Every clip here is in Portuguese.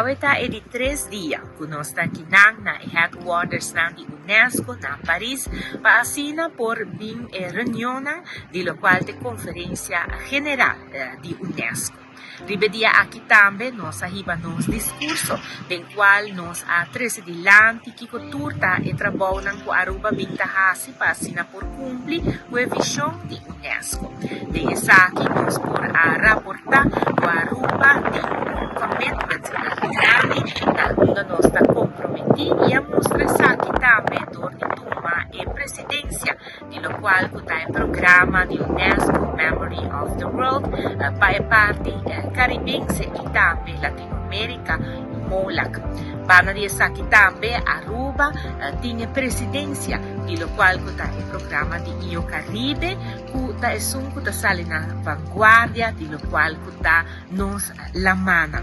Awita e di 3 dias kunosta kinang na headquarters ng di UNESCO na Paris paasina por bing reunión di lo qual de Conferencia General di UNESCO. Ribedia aqui também nos arriba nos discurso, den qual nos a tres dilanti que turta e trabalham com Aruba bintahasi pasina por cumprir com a visão de UNESCO. De essa aqui nos por a raportar com Aruba de commitment grande na quando nós está comprometido e a mostra aqui também dor de Duma e presidência, de lo qual está em programa de UNESCO Memory of the World para parte caribense e também Latinoamérica MOLAC. Para essa aqui também Aruba tinha presidência, de lo qual está em programa de IO Caribe, que é sunco da sale na vanguardia, de lo qual está nos la mana.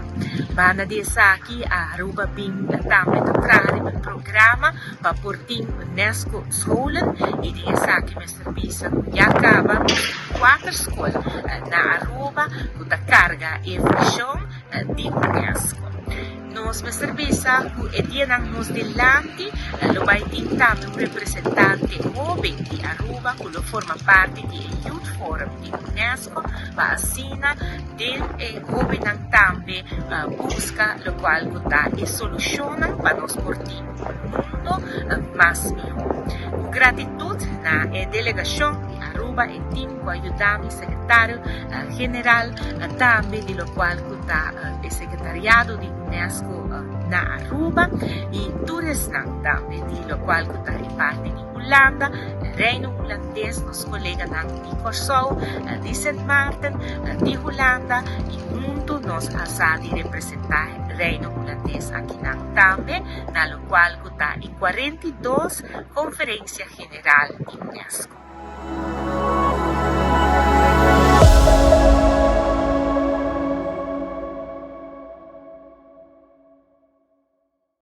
Para essa aqui Aruba bing também trazer um programa para portar UNESCO scholen e dessa aqui me serviço já acaba 4 escolas na Aruba com a carga e visão de UNESCO. Nos me serviço que ediam nos dilanti, lo vai também um representante jovem de Aruba que forma parte do Youth Forum de UNESCO, para assina del jovem também busca lo qual está e soluciona para nos portar um mundo mais melhor. Gratitude na delegação de Aruba e team que ajudamos secretário general também de lo qual está o secretariado de UNESCO na Aruba e turismo também de lo qual está em parte de Holanda, Reino Holandês, nos colegas de Curaçao, de Sint Maarten, de Holanda e junto nos asa de representar Reino Holandês aqui também, na lo qual está em 42 Conferência General de UNESCO.